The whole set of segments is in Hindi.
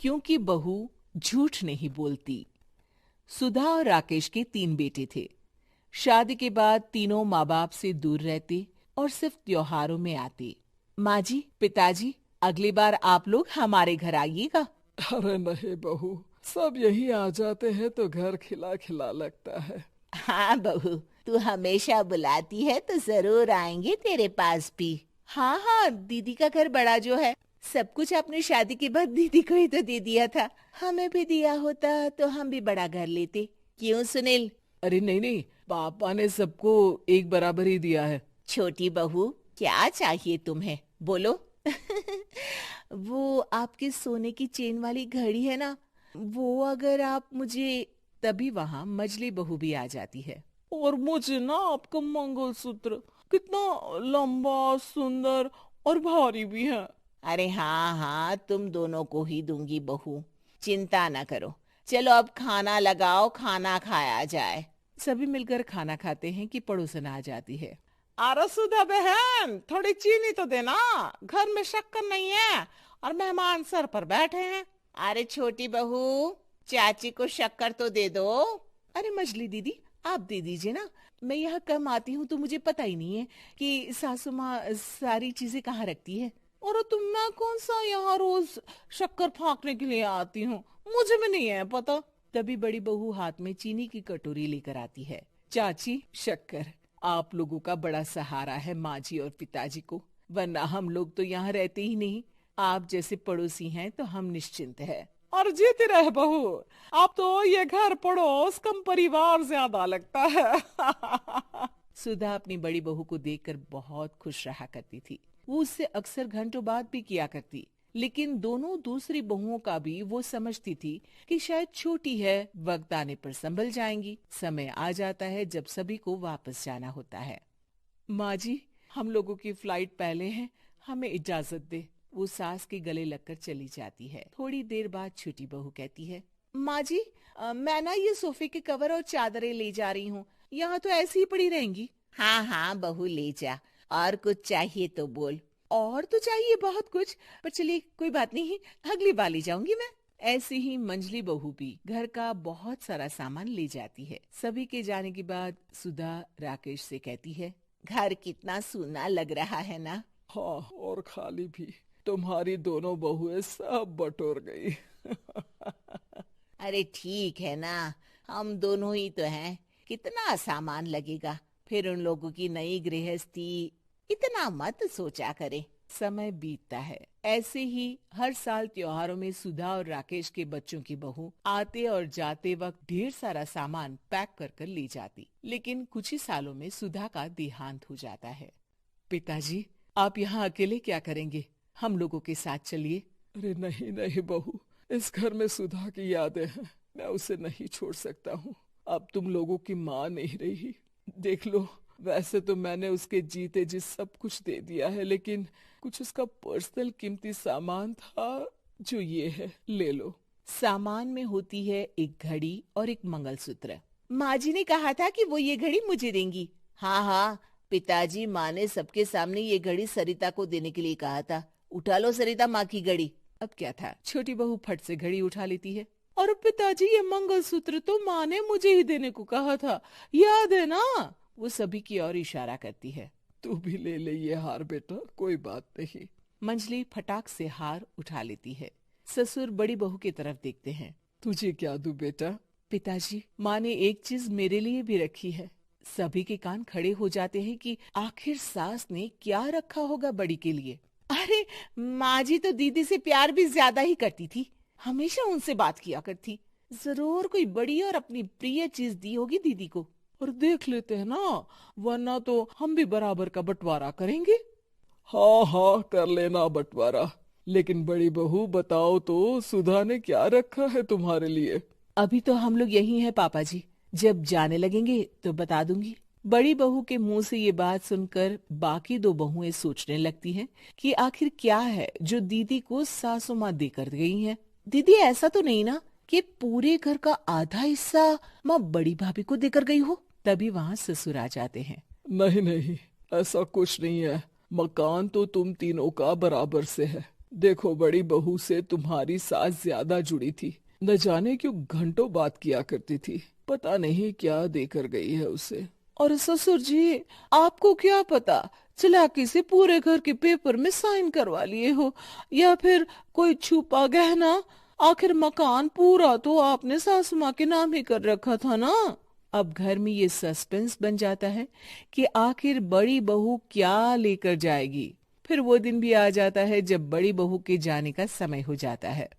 क्योंकि बहू झूठ नहीं बोलती। सुधा और राकेश के 3 बेटे थे। शादी के बाद तीनों माँ बाप से दूर रहते और सिर्फ त्योहारों में आते। माँ जी, पिताजी, अगली बार आप लोग हमारे घर आइएगा। अरे नहीं बहू, सब यही आ जाते हैं तो घर खिला खिला लगता है। हाँ बहू, तू हमेशा बुलाती है तो जरूर आएंगे तेरे पास भी। हाँ हाँ, दीदी का घर बड़ा जो है, सब कुछ आपने शादी के बाद दीदी को ही तो दे दिया था। हमें भी दिया होता तो हम भी बड़ा घर लेते। क्यों सुनील? अरे नहीं नहीं, पापा ने सबको एक बराबर ही दिया है। छोटी बहू, क्या चाहिए तुम्हें, बोलो। वो आपके सोने की चेन वाली घड़ी है ना, वो अगर आप मुझे, तभी वहां मजली बहू भी आ जाती है। और मुझे ना आपका मंगलसूत्र कितना लंबा, सुंदर और भारी भी है। अरे हाँ हाँ, तुम दोनों को ही दूंगी बहू, चिंता न करो। चलो अब खाना लगाओ, खाना खाया जाए। सभी मिलकर खाना खाते हैं कि पड़ोसन आ जाती है। अरे सुधा बहन, थोड़ी चीनी तो देना, घर में शक्कर नहीं है और मेहमान सर पर बैठे हैं। अरे छोटी बहू, चाची को शक्कर तो दे दो। अरे मजली दीदी, आप दे दीजिए ना, मैं यहाँ कम आती हूँ तो मुझे पता ही नहीं है कि सासू माँ सारी चीजें कहाँ रखती है। और तुम, मैं कौन सा यहाँ रोज शक्कर फाँकने के लिए आती हूँ, मुझे भी नहीं है पता। तभी बड़ी बहू हाथ में चीनी की कटोरी लेकर आती है। चाची, शक्कर। आप लोगों का बड़ा सहारा है माँ जी और पिताजी को, वरना हम लोग तो यहाँ रहते ही नहीं। आप जैसे पड़ोसी हैं तो हम निश्चिंत है। और जीती रहे बहू, आप तो ये घर पड़ोस कम परिवार ज्यादा लगता है। सुधा अपनी बड़ी बहू को देखकर बहुत खुश रहा करती थी। वो उससे अक्सर घंटों बात भी किया करती, लेकिन दोनों दूसरी बहुओं का भी वो समझती थी कि शायद छोटी है, वक्त आने पर संभल जाएंगी। समय आ जाता है जब सभी को वापस जाना होता है। माँ जी, हम लोगों की फ्लाइट पहले है, हमें इजाजत दे। वो सास के गले लगकर चली जाती है। थोड़ी देर बाद छोटी बहू कहती है, माँ जी, मैं ना ये सोफे के कवर और चादरें ले जा रही हूँ, यहाँ तो ऐसी ही पड़ी रहेंगी। हाँ हाँ बहू, ले जा। और कुछ चाहिए तो बोल। और तो चाहिए बहुत कुछ, पर चलिए कोई बात नहीं, अगली बार ले जाऊंगी मैं। ऐसे ही मंजली बहू भी घर का बहुत सारा सामान ले जाती है। सभी के जाने के बाद सुधा राकेश से कहती है, घर कितना सूना लग रहा है ना। हाँ, और खाली भी। तुम्हारी दोनों बहुएं सब बटोर गई। अरे ठीक है ना, हम दोनों ही तो हैं, कितना सामान लगेगा। फिर उन लोगों की नई गृहस्थी, इतना मत सोचा करे। समय बीतता है। ऐसे ही हर साल त्योहारों में सुधा और राकेश के बच्चों की बहू आते और जाते वक्त ढेर सारा सामान पैक कर कर ले जाती। लेकिन कुछ ही सालों में सुधा का देहांत हो जाता है। पिताजी, आप यहाँ अकेले क्या करेंगे? हम लोगों के साथ चलिए। अरे नहीं नहीं बहू, इस घर में सुधा की यादें हैं, मैं उसे नहीं छोड़ सकता हूँ। अब तुम लोगों की माँ नहीं रही। देख लो, वैसे तो मैंने उसके जीते जी सब कुछ दे दिया है, लेकिन कुछ उसका पर्सनल कीमती सामान था, जो ये है, ले लो। सामान में होती है एक घड़ी और एक मंगलसूत्र। माँ जी ने कहा था कि वो ये घड़ी मुझे देंगी। हाँ हाँ, पिताजी, माँ ने सबके सामने ये घड़ी सरिता को देने के लिए कहा था। उठा लो सरिता माँ की घड़ी। अब क्या था, छोटी बहू फट से घड़ी उठा लेती है। और पिताजी, ये मंगलसूत्र तो माँ ने मुझे ही देने को कहा था, याद है ना? वो सभी की ओर इशारा करती है। तू भी ले ले ये हार बेटा, कोई बात नहीं। मंजली फटाक से हार उठा लेती है। ससुर बड़ी बहू की तरफ देखते हैं। तुझे क्या दूं बेटा? पिताजी, माँ ने एक चीज मेरे लिए भी रखी है। सभी के कान खड़े हो जाते हैं कि आखिर सास ने क्या रखा होगा बड़ी के लिए। अरे माँ जी तो दीदी से प्यार भी ज्यादा ही करती थी, हमेशा उनसे बात किया करती। जरूर कोई बड़ी और अपनी प्रिय चीज दी होगी दीदी को। और देख लेते हैं ना, वरना तो हम भी बराबर का बंटवारा करेंगे। हाँ हाँ, कर लेना बंटवारा। लेकिन बड़ी बहू, बताओ तो, सुधा ने क्या रखा है तुम्हारे लिए? अभी तो हम लोग यही हैं पापा जी, जब जाने लगेंगे तो बता दूंगी। बड़ी बहू के मुंह से ये बात सुनकर बाकी 2 बहुएं सोचने लगती हैं कि आखिर क्या है जो दीदी को सासू माँ देकर गई हैं। दीदी, ऐसा तो नहीं ना कि पूरे घर का आधा हिस्सा माँ बड़ी भाभी को देकर गई हो? तभी वहाँ ससुर आ जाते हैं। नहीं नहीं, ऐसा कुछ नहीं है। मकान तो तुम तीनों का बराबर से है। देखो, बड़ी बहू से तुम्हारी सास ज्यादा जुड़ी थी। न जाने क्यों घंटों बात किया करती थी। पता नहीं क्या देकर गई है उसे। और ससुर जी, आपको क्या पता, चालाकी से पूरे घर के पेपर में साइन करवा लिए हो, या फिर कोई छुपा गहना। आखिर मकान पूरा तो आपने सासू माँ के नाम ही कर रखा था ना। अब घर में ये सस्पेंस बन जाता है कि आखिर बड़ी बहू क्या लेकर जाएगी। फिर वो दिन भी आ जाता है जब बड़ी बहू के जाने का समय हो जाता है।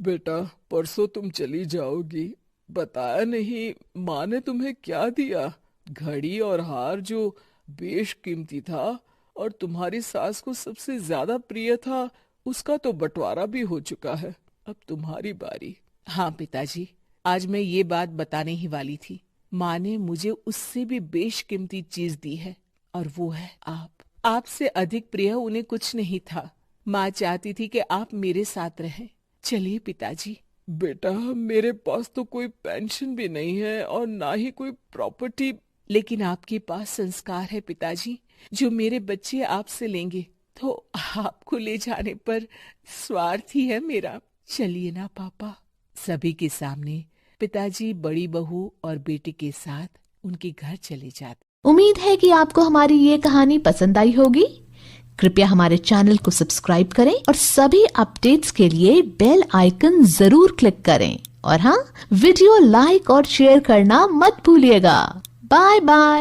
बेटा, परसों तुम चली जाओगी, बताया नहीं माँ ने तुम्हें क्या दिया? घड़ी और हार जो बेशकीमती था और तुम्हारी सास को सबसे ज्यादा प्रिय था, उसका तो बंटवारा भी हो चुका है। अब तुम्हारी बारी। हाँ पिताजी, आज मैं ये बात बताने ही वाली थी। माँ ने मुझे उससे भी बेशकीमती चीज दी है, और वो है आप। आपसे अधिक प्रिय उन्हें कुछ नहीं था। माँ चाहती थी कि आप मेरे साथ रहें। चलिए पिताजी। बेटा, मेरे पास तो कोई पेंशन भी नहीं है और ना ही कोई प्रॉपर्टी। लेकिन आपके पास संस्कार है पिताजी, जो मेरे बच्चे आपसे लेंगे, तो आपको ले जाने पर स्वार्थ ही है मेरा। चलिए ना पापा। सभी के सामने पिताजी बड़ी बहू और बेटी के साथ उनके घर चले जाते। उम्मीद है कि आपको हमारी ये कहानी पसंद आई होगी। कृपया हमारे चैनल को सब्सक्राइब करें और सभी अपडेट्स के लिए बेल आइकन जरूर क्लिक करें। और हाँ, वीडियो लाइक और शेयर करना मत भूलिएगा। Bye bye.